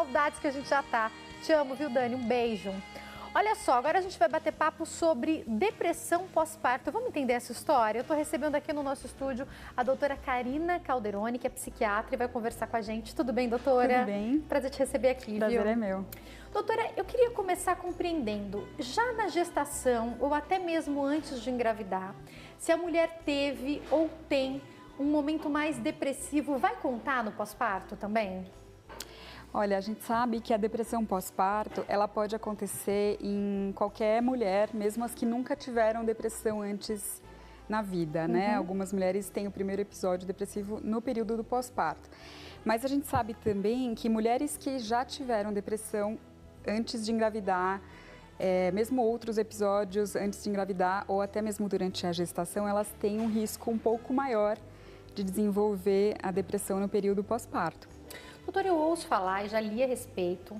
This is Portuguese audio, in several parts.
saudades que a gente já tá. Te amo, viu, Dani? Um beijo. Olha só, agora a gente vai bater papo sobre depressão pós-parto. Vamos entender essa história? Eu estou recebendo aqui no nosso estúdio a doutora Karina Calderoni, que é psiquiatra e vai conversar com a gente. Tudo bem, doutora? Tudo bem. Prazer te receber aqui, Prazer viu? é meu. Doutora, eu queria começar compreendendo, já na gestação ou até mesmo antes de engravidar, se a mulher teve ou tem um momento mais depressivo, vai contar no pós-parto também? Olha, a gente sabe que a depressão pós-parto, ela pode acontecer em qualquer mulher, mesmo as que nunca tiveram depressão antes na vida, né? Algumas mulheres têm o primeiro episódio depressivo no período do pós-parto. Mas a gente sabe também que mulheres que já tiveram depressão antes de engravidar, mesmo outros episódios antes de engravidar ou até mesmo durante a gestação, elas têm um risco um pouco maior de desenvolver a depressão no período pós-parto. Doutora, eu ouço falar e já li a respeito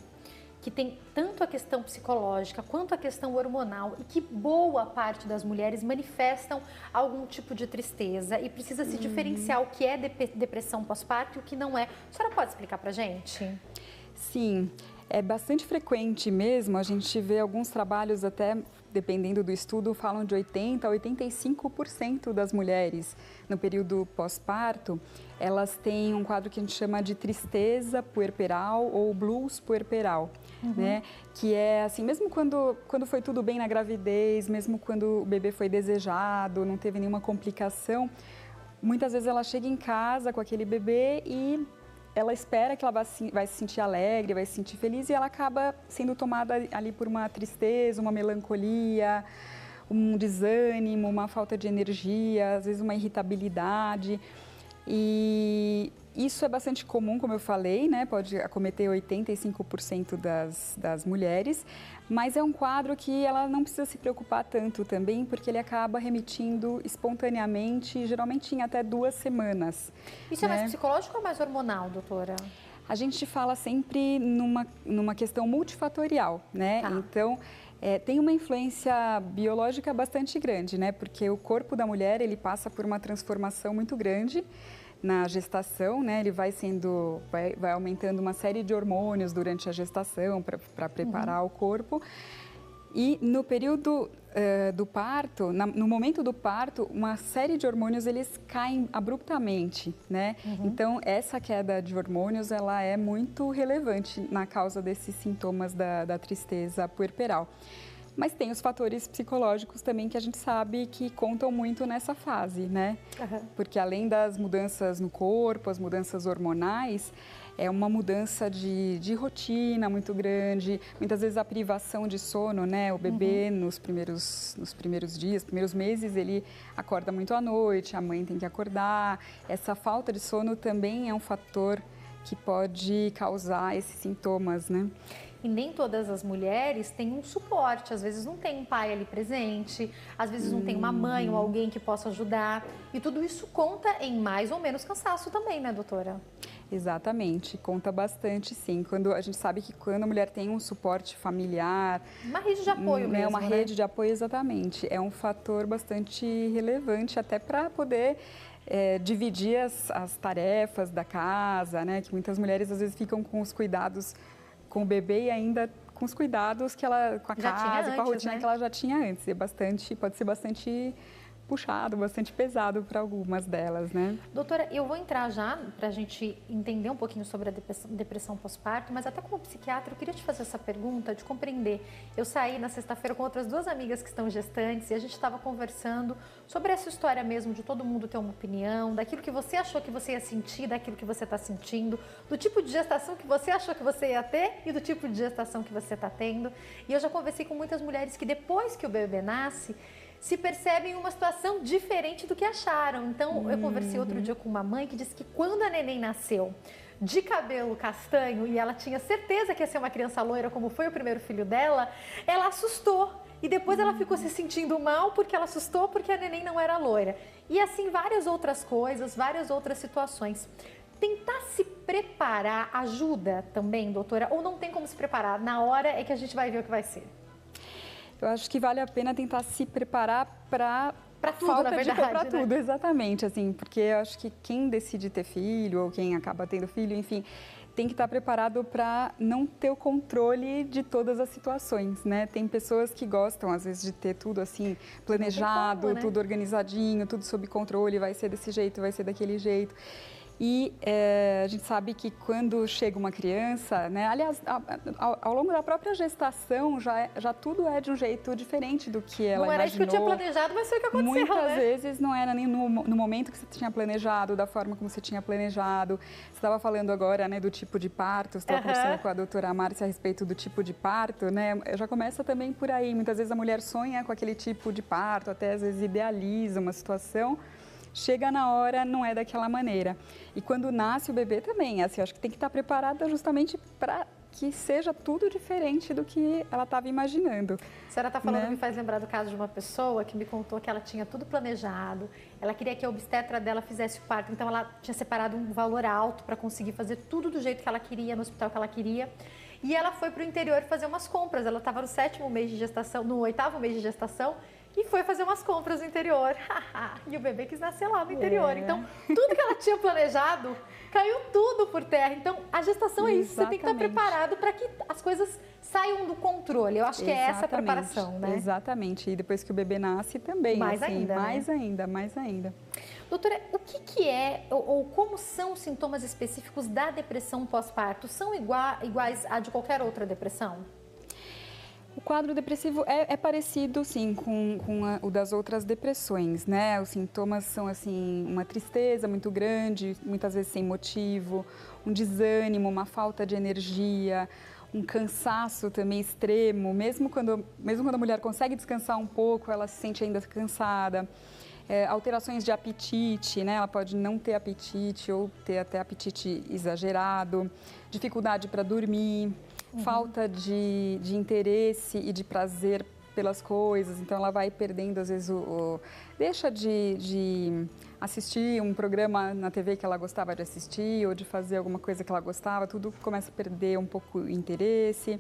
que tem tanto a questão psicológica quanto a questão hormonal e que boa parte das mulheres manifestam algum tipo de tristeza e precisa se diferenciar o que é depressão pós-parto e o que não é. A senhora pode explicar pra gente? Sim, é bastante frequente mesmo, a gente vê alguns trabalhos até, dependendo do estudo, falam de 80% a 85% das mulheres no período pós-parto, elas têm um quadro que a gente chama de tristeza puerperal ou blues puerperal, né? Que é assim, mesmo quando foi tudo bem na gravidez, mesmo quando o bebê foi desejado, não teve nenhuma complicação, muitas vezes ela chega em casa com aquele bebê e ela espera que ela vai se sentir alegre, vai se sentir feliz e ela acaba sendo tomada ali por uma tristeza, uma melancolia, um desânimo, uma falta de energia, às vezes uma irritabilidade. E isso é bastante comum, como eu falei, né? Pode acometer 85% das mulheres, mas é um quadro que ela não precisa se preocupar tanto também, porque ele acaba remitindo espontaneamente, geralmente em até 2 semanas. Isso é mais psicológico ou mais hormonal, doutora? A gente fala sempre numa questão multifatorial, né? Tá. Então, tem uma influência biológica bastante grande, né? Porque o corpo da mulher, ele passa por uma transformação muito grande na gestação, né? Ele vai aumentando uma série de hormônios durante a gestação para preparar o corpo. E no período do parto, no momento do parto, uma série de hormônios eles caem abruptamente, né? Então essa queda de hormônios ela é muito relevante na causa desses sintomas da tristeza puerperal. Mas tem os fatores psicológicos também que a gente sabe que contam muito nessa fase, né? Porque além das mudanças no corpo, as mudanças hormonais, é uma mudança de rotina muito grande, muitas vezes a privação de sono, né? O bebê nos primeiros dias, primeiros meses, ele acorda muito à noite, a mãe tem que acordar. Essa falta de sono também é um fator que pode causar esses sintomas, né? E nem todas as mulheres têm um suporte, às vezes não tem um pai ali presente, às vezes não tem uma mãe ou alguém que possa ajudar. E tudo isso conta em mais ou menos cansaço também, né, doutora? Exatamente, conta bastante, sim. Quando a gente sabe que quando a mulher tem um suporte familiar... Uma rede de apoio mesmo, uma rede de apoio, exatamente. É um fator bastante relevante até para poder... dividir as tarefas da casa, né? Que muitas mulheres às vezes ficam com os cuidados com o bebê e ainda com os cuidados que ela com a já casa e com a rotina, né? que ela já tinha antes. Pode ser bastante puxado, bastante pesado para algumas delas, né? Doutora, eu vou entrar já para a gente entender um pouquinho sobre a depressão pós-parto, mas até como psiquiatra eu queria te fazer essa pergunta de compreender. Eu saí na sexta-feira com outras 2 amigas que estão gestantes e a gente estava conversando sobre essa história mesmo de todo mundo ter uma opinião, daquilo que você achou que você ia sentir, daquilo que você está sentindo, do tipo de gestação que você achou que você ia ter e do tipo de gestação que você está tendo. E eu já conversei com muitas mulheres que depois que o bebê nasce, se percebem em uma situação diferente do que acharam. Então, eu conversei outro dia com uma mãe que disse que quando a neném nasceu de cabelo castanho e ela tinha certeza que ia ser uma criança loira, como foi o primeiro filho dela, ela assustou. E depois ela ficou se sentindo mal porque ela assustou porque a neném não era loira. E assim, várias outras coisas, várias outras situações. Tentar se preparar ajuda também, doutora? Ou não tem como se preparar? Na hora é que a gente vai ver o que vai ser. Eu acho que vale a pena tentar se preparar para tudo, falta na verdade, para né? tudo, exatamente, assim, porque eu acho que quem decide ter filho ou quem acaba tendo filho, enfim, tem que estar preparado para não ter o controle de todas as situações, né? Tem pessoas que gostam, às vezes, de ter tudo assim, planejado, como, né? tudo organizadinho, tudo sob controle, vai ser desse jeito, vai ser daquele jeito. E a gente sabe que quando chega uma criança, né, aliás, ao longo da própria gestação, já tudo é de um jeito diferente do que ela imaginou. Não era isso que eu tinha planejado, mas foi o que aconteceu, Muitas vezes não era nem no momento que você tinha planejado, da forma como você tinha planejado. Você estava falando agora, né, do tipo de parto, você estava conversando com a doutora Márcia a respeito do tipo de parto, né? Já começa também por aí. Muitas vezes a mulher sonha com aquele tipo de parto, até às vezes idealiza uma situação. Chega na hora, não é daquela maneira. E quando nasce o bebê também, assim, acho que tem que estar preparada justamente para que seja tudo diferente do que ela estava imaginando. A senhora está falando, né? Me faz lembrar do caso de uma pessoa que me contou que ela tinha tudo planejado, ela queria que a obstetra dela fizesse o parto, então ela tinha separado um valor alto para conseguir fazer tudo do jeito que ela queria, no hospital que ela queria. E ela foi para o interior fazer umas compras, ela estava no 7º mês de gestação, no 8º mês de gestação, e foi fazer umas compras no interior. E o bebê quis nascer lá no interior. Então, tudo que ela tinha planejado, caiu tudo por terra. Então, a gestação é isso. Você tem que estar preparado para que as coisas saiam do controle. Eu acho que é essa a preparação, né? Exatamente. E depois que o bebê nasce também. Mais assim, ainda, mais né? ainda, mais ainda. Doutora, o que é ou como são os sintomas específicos da depressão pós-parto? São iguais a de qualquer outra depressão? O quadro depressivo é parecido, sim, com o das outras depressões, né? Os sintomas são, assim, uma tristeza muito grande, muitas vezes sem motivo, um desânimo, uma falta de energia, um cansaço também extremo. Mesmo quando a mulher consegue descansar um pouco, ela se sente ainda cansada. Alterações de apetite, né? Ela pode não ter apetite ou ter até apetite exagerado, dificuldade para dormir. Falta de interesse e de prazer pelas coisas, então ela vai perdendo às vezes deixa de assistir um programa na TV que ela gostava de assistir ou de fazer alguma coisa que ela gostava, tudo começa a perder um pouco o interesse.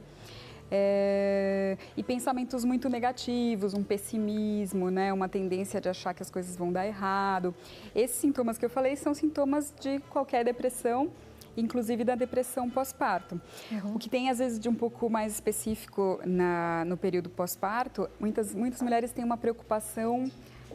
E pensamentos muito negativos, um pessimismo, né? Uma tendência de achar que as coisas vão dar errado. Esses sintomas que eu falei são sintomas de qualquer depressão, inclusive da depressão pós-parto. O que tem, às vezes, de um pouco mais específico no período pós-parto, muitas mulheres têm uma preocupação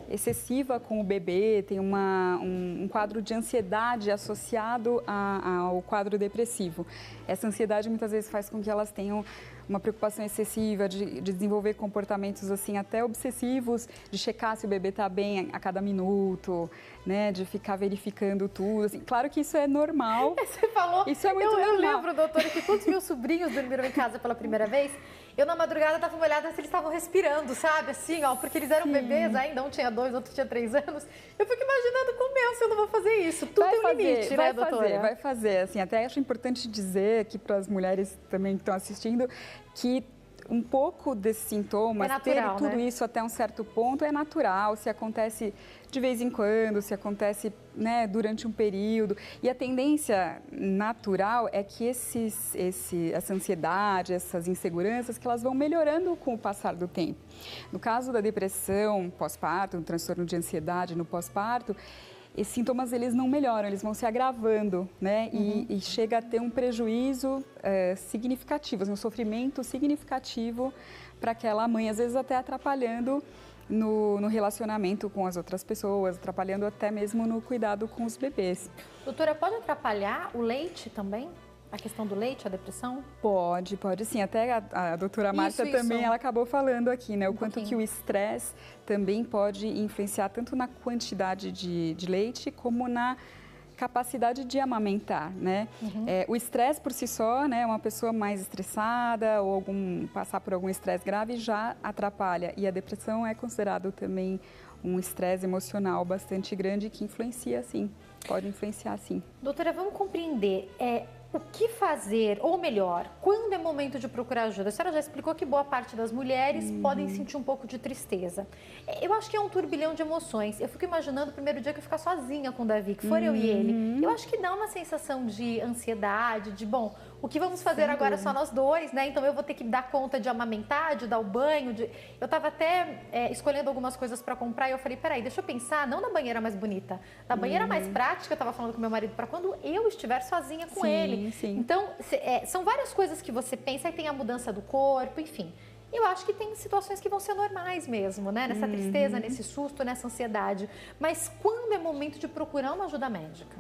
excessiva com o bebê, tem um quadro de ansiedade associado ao quadro depressivo. Essa ansiedade muitas vezes faz com que elas tenham uma preocupação excessiva de desenvolver comportamentos assim até obsessivos, de checar se o bebê está bem a cada minuto, né, de ficar verificando tudo. Assim, claro que isso é normal. Você falou. Isso é muito normal. Eu lembro, doutora, que quando os meus sobrinhos dormiram em casa pela primeira vez, eu na madrugada dava uma olhada se eles estavam respirando, sabe? Assim, ó, porque eles eram bebês ainda, um tinha 2, outro tinha 3 anos. Eu fico imaginando com o meu, se eu não vou fazer isso. Tudo tem um limite, né, doutora? Vai fazer. Assim, até acho importante dizer aqui para as mulheres também que estão assistindo que um pouco desses sintomas, natural, ter tudo né? isso até um certo ponto é natural, se acontece de vez em quando, se acontece, né, durante um período. E a tendência natural é que essa ansiedade, essas inseguranças, que elas vão melhorando com o passar do tempo. No caso da depressão pós-parto, um transtorno de ansiedade no pós-parto, esses sintomas eles não melhoram, eles vão se agravando, né? E chega a ter um prejuízo significativo, um sofrimento significativo para aquela mãe, às vezes até atrapalhando no relacionamento com as outras pessoas, atrapalhando até mesmo no cuidado com os bebês. Doutora, pode atrapalhar o leite também? A questão do leite, a depressão? Pode sim. Até a doutora Márcia também, ela acabou falando aqui, né? O quanto que o estresse também pode influenciar tanto na quantidade de leite como na capacidade de amamentar, né? O estresse por si só, né? Uma pessoa mais estressada ou passar por algum estresse grave já atrapalha. E a depressão é considerado também um estresse emocional bastante grande que influencia, sim. Pode influenciar, sim. Doutora, vamos compreender. O que fazer, ou melhor, quando é momento de procurar ajuda? A senhora já explicou que boa parte das mulheres podem sentir um pouco de tristeza. Eu acho que é um turbilhão de emoções. Eu fico imaginando o primeiro dia que eu ficar sozinha com o Davi, que for eu e ele. Eu acho que dá uma sensação de ansiedade, de, bom, o que vamos fazer agora só nós dois, né? Então eu vou ter que dar conta de amamentar, de dar o banho. Eu estava até escolhendo algumas coisas para comprar e eu falei, peraí, deixa eu pensar, não na banheira mais bonita, na banheira mais prática, eu estava falando com meu marido, para quando eu estiver sozinha com ele. Sim. Então, são várias coisas que você pensa, aí tem a mudança do corpo, enfim. Eu acho que tem situações que vão ser normais mesmo, né? Nessa tristeza, nesse susto, nessa ansiedade. Mas quando é momento de procurar uma ajuda médica?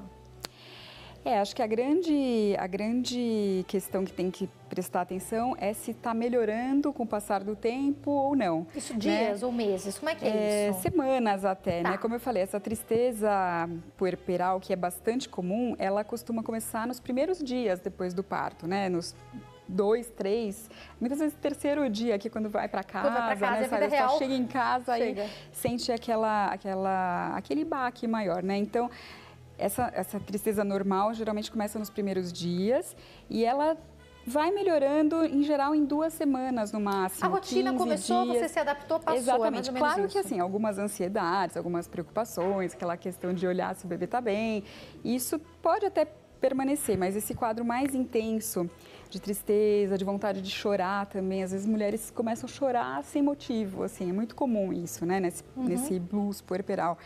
Acho que a grande questão que tem que prestar atenção é se está melhorando com o passar do tempo ou não. Isso dias, né? Ou meses? Como é que é isso? Semanas até, tá, né? Como eu falei, essa tristeza puerperal, que é bastante comum, ela costuma começar nos primeiros dias depois do parto, né? Nos 2, 3, muitas vezes terceiro dia, que quando vai para casa, né? A vida real chega em casa e sente aquele baque maior, né? Então, essa tristeza normal geralmente começa nos primeiros dias e ela vai melhorando, em geral, em 2 semanas no máximo. A rotina começou, dias. você se adaptou, passou. Exatamente. Claro que isso. assim, algumas ansiedades, algumas preocupações, aquela questão de olhar se o bebê está bem, isso pode até permanecer, mas esse quadro mais intenso de tristeza, de vontade de chorar também, às vezes mulheres começam a chorar sem motivo, assim, é muito comum isso, né, nesse blues puerperal.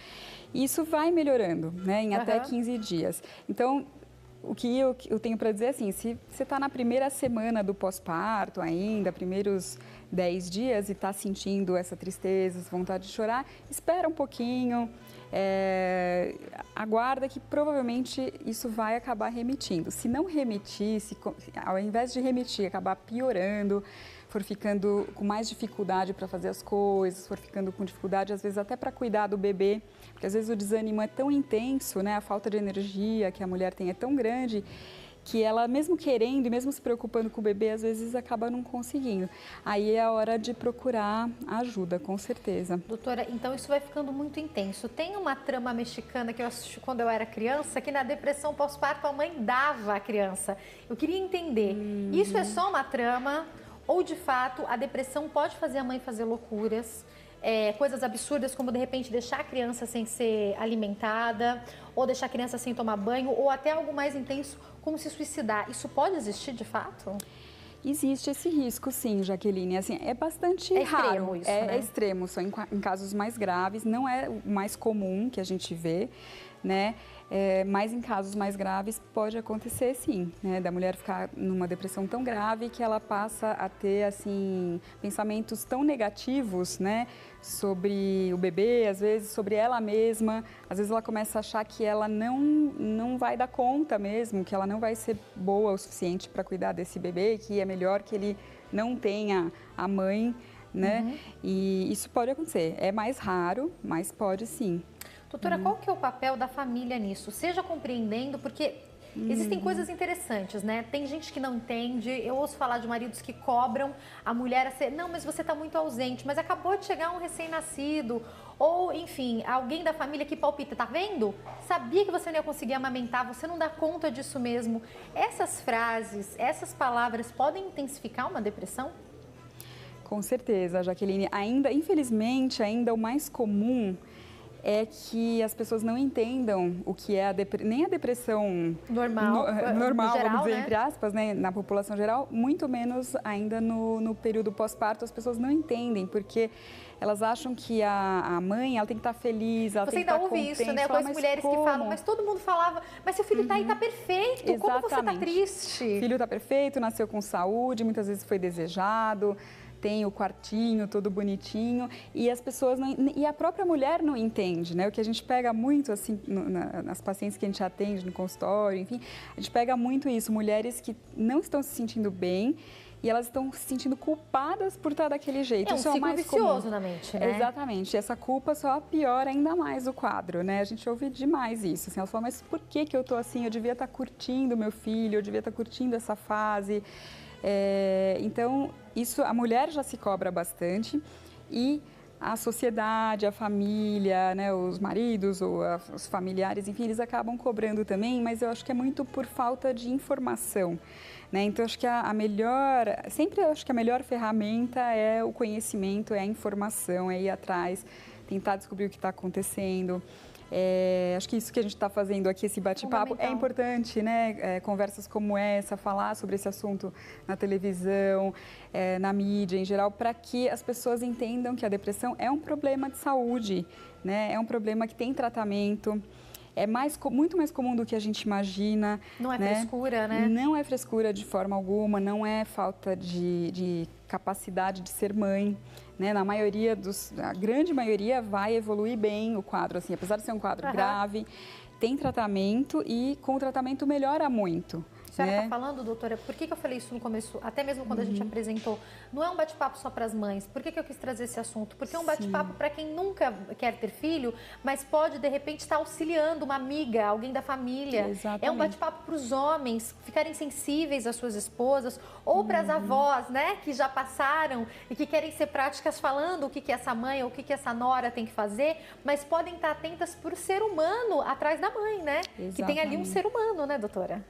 E isso vai melhorando, né, em até 15 dias. Então, o que eu tenho para dizer é assim, se você está na primeira semana do pós-parto ainda, primeiros 10 dias e está sentindo essa tristeza, essa vontade de chorar, espera um pouquinho, aguarda que provavelmente isso vai acabar remitindo. Se não remitir, ao invés de remitir, acabar piorando, for ficando com mais dificuldade para fazer as coisas, for ficando com dificuldade às vezes até para cuidar do bebê, porque às vezes o desânimo é tão intenso, né, a falta de energia que a mulher tem é tão grande, que ela, mesmo querendo e mesmo se preocupando com o bebê, às vezes acaba não conseguindo. Aí é a hora de procurar ajuda, com certeza. Doutora, então isso vai ficando muito intenso. Tem uma trama mexicana que eu assisti quando eu era criança, que na depressão pós-parto a mãe dava a criança. Eu queria entender, isso é só uma trama ou de fato a depressão pode fazer a mãe fazer loucuras? Coisas absurdas como de repente deixar a criança sem ser alimentada, ou deixar a criança sem tomar banho, ou até algo mais intenso como se suicidar. Isso pode existir de fato? Existe esse risco, sim, Jaqueline. Assim, é bastante raro. Extremo isso, né? É extremo, só em casos mais graves. Não é o mais comum que a gente vê, né? Mas em casos mais graves pode acontecer, sim, né? Da mulher ficar numa depressão tão grave que ela passa a ter, assim, pensamentos tão negativos, né? Sobre o bebê, às vezes sobre ela mesma. Às vezes ela começa a achar que ela não vai dar conta mesmo, que ela não vai ser boa o suficiente para cuidar desse bebê, que é melhor que ele não tenha a mãe, né? E isso pode acontecer. É mais raro, mas pode sim. Doutora, qual que é o papel da família nisso? Seja compreendendo, porque existem coisas interessantes, né? Tem gente que não entende, eu ouço falar de maridos que cobram a mulher a ser, não, mas você está muito ausente, mas acabou de chegar um recém-nascido, ou enfim, alguém da família que palpita, tá vendo? Sabia que você não ia conseguir amamentar, você não dá conta disso mesmo. Essas frases, essas palavras podem intensificar uma depressão? Com certeza, Jaqueline. Infelizmente, ainda o mais comum é que as pessoas não entendam o que é nem a depressão normal, geral, vamos dizer, né? entre aspas, né, na população geral, muito menos ainda no período pós-parto, as pessoas não entendem, porque elas acham que a mãe, ela tem que estar feliz, ela tem que estar contente. Você ainda ouve isso, né? Com as mulheres que falam, mas todo mundo falava, mas seu filho está aí, está perfeito, Exatamente. Como você está triste? O filho está perfeito, nasceu com saúde, muitas vezes foi desejado, tem o quartinho todo bonitinho e as pessoas e a própria mulher não entende, né? O que a gente pega muito assim nas pacientes que a gente atende no consultório, enfim, a gente pega muito isso, mulheres que não estão se sentindo bem e elas estão se sentindo culpadas por estar daquele jeito. É um ciclo mais vicioso comum. Na mente, né? Exatamente. E essa culpa só piora ainda mais o quadro, né? A gente ouve demais isso. Assim, elas falam, mas por que eu tô assim? Eu devia estar curtindo meu filho, eu devia estar curtindo essa fase. Então, isso a mulher já se cobra bastante e a sociedade, a família, né, os maridos ou os familiares, enfim, eles acabam cobrando também, mas eu acho que é muito por falta de informação, né? Então, acho que sempre acho que a melhor ferramenta é o conhecimento, é a informação, é ir atrás, tentar descobrir o que está acontecendo. Acho que isso que a gente está fazendo aqui, esse bate-papo, é importante, né? Conversas como essa, falar sobre esse assunto na televisão, na mídia em geral, para que as pessoas entendam que a depressão é um problema de saúde, né? É um problema que tem tratamento. É muito mais comum do que a gente imagina. Não é frescura, né? Não é frescura de forma alguma, não é falta de capacidade de ser mãe. Né? A grande maioria vai evoluir bem o quadro, assim, apesar de ser um quadro grave, tem tratamento e com o tratamento melhora muito. A senhora está falando, doutora, por que eu falei isso no começo, até mesmo quando a gente apresentou? Não é um bate-papo só para as mães. Por que eu quis trazer esse assunto? Porque é um bate-papo para quem nunca quer ter filho, mas pode, de repente, estar auxiliando uma amiga, alguém da família. Exatamente. É um bate-papo para os homens ficarem sensíveis às suas esposas, ou para as avós, né, que já passaram e que querem ser práticas falando o que essa mãe ou o que essa nora tem que fazer, mas podem estar atentas por ser humano atrás da mãe, né? Exatamente. Que tem ali um ser humano, né, doutora?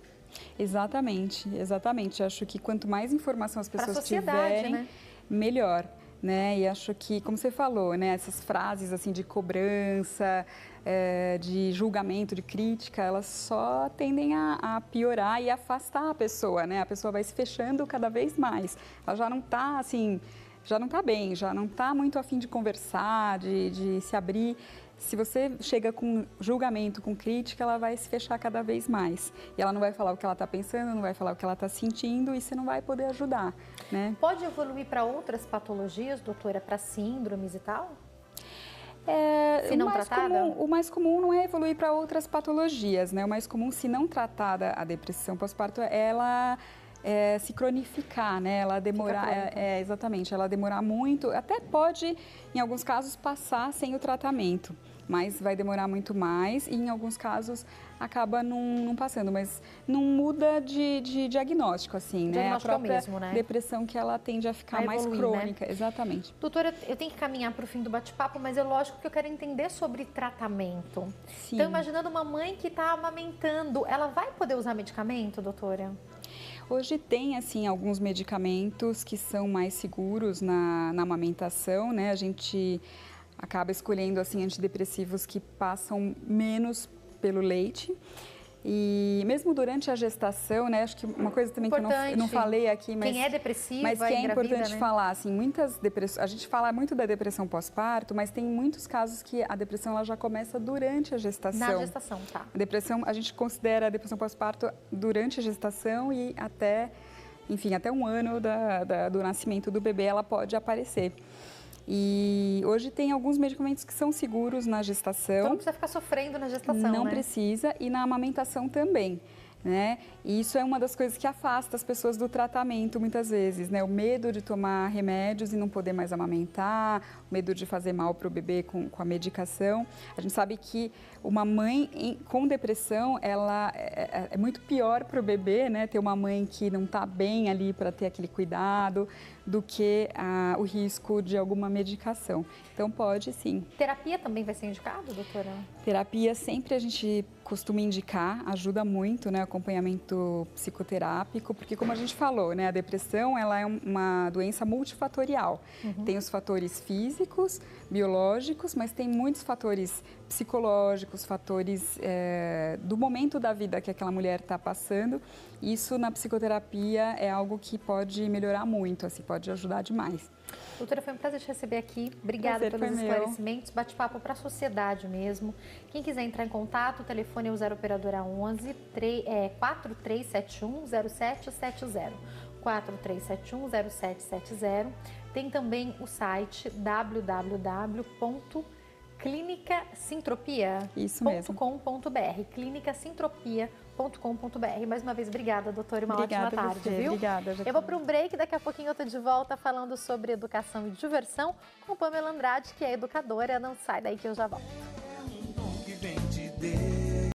Exatamente, exatamente. Acho que quanto mais informação as pessoas tiverem, né? melhor. Né? E acho que, como você falou, né, essas frases assim de cobrança, de julgamento, de crítica, elas só tendem a piorar e afastar a pessoa, né? A pessoa vai se fechando cada vez mais. Ela já não está assim, já não está bem, já não está muito a fim de conversar, de se abrir. Se você chega com julgamento, com crítica, ela vai se fechar cada vez mais. E ela não vai falar o que ela está pensando, não vai falar o que ela está sentindo e você não vai poder ajudar, né? Pode evoluir para outras patologias, doutora, para síndromes e tal? Se não tratada? O mais comum não é evoluir para outras patologias, né? O mais comum, se não tratada a depressão pós-parto, ela se cronificar, né? Ela demorar, exatamente, ela demorar muito, até pode, em alguns casos, passar sem o tratamento, mas vai demorar muito mais e, em alguns casos, acaba não passando, mas não muda de diagnóstico, assim, né? Diagnóstico a própria mesmo, né? Depressão que ela tende a ficar mais crônica, né? Exatamente. Doutora, eu tenho que caminhar para o fim do bate-papo, mas é lógico que eu quero entender sobre tratamento. Sim. Então, imaginando uma mãe que está amamentando, ela vai poder usar medicamento, doutora? Hoje tem, assim, alguns medicamentos que são mais seguros na amamentação, né? A gente acaba escolhendo, assim, antidepressivos que passam menos pelo leite. E mesmo durante a gestação, né? Acho que uma coisa também importante. Que eu não falei aqui, mas... Quem é depressivo, mas que é importante, né, falar, assim, muitas depressões... A gente fala muito da depressão pós-parto, mas tem muitos casos que a depressão ela já começa durante a gestação. Na gestação, tá. A depressão, a gente considera a depressão pós-parto durante a gestação e até, enfim, até um ano do nascimento do bebê ela pode aparecer. E hoje tem alguns medicamentos que são seguros na gestação. Então não precisa ficar sofrendo na gestação, Não né? precisa, e na amamentação também, né? E isso é uma das coisas que afasta as pessoas do tratamento muitas vezes, né? O medo de tomar remédios e não poder mais amamentar, o medo de fazer mal para o bebê com a medicação. A gente sabe que uma mãe com depressão, ela é muito pior para o bebê, né? Ter uma mãe que não está bem ali para ter aquele cuidado, do que o risco de alguma medicação. Então, pode sim. Terapia também vai ser indicado, doutora? Terapia sempre a gente costuma indicar, ajuda muito, né, acompanhamento psicoterápico, porque como a gente falou, né, a depressão ela é uma doença multifatorial. Tem os fatores físicos, biológicos, mas tem muitos fatores psicológicos, fatores do momento da vida que aquela mulher está passando. Isso na psicoterapia é algo que pode melhorar muito, assim, pode ajudar demais. Doutora, foi um prazer te receber aqui. Obrigada pelos esclarecimentos. Bate-papo para a sociedade mesmo. Quem quiser entrar em contato, o telefone é o 0 operadora 11 4371 0770. 43710770. Tem também o site www.clinicasintropia.com.br. clinicasintropia.com.br. Mais uma vez, obrigada, doutora. Uma ótima tarde, viu? Obrigada. Eu vou para um break, daqui a pouquinho eu tô de volta falando sobre educação e diversão com Pamela Andrade, que é educadora. Não sai daí que eu já volto.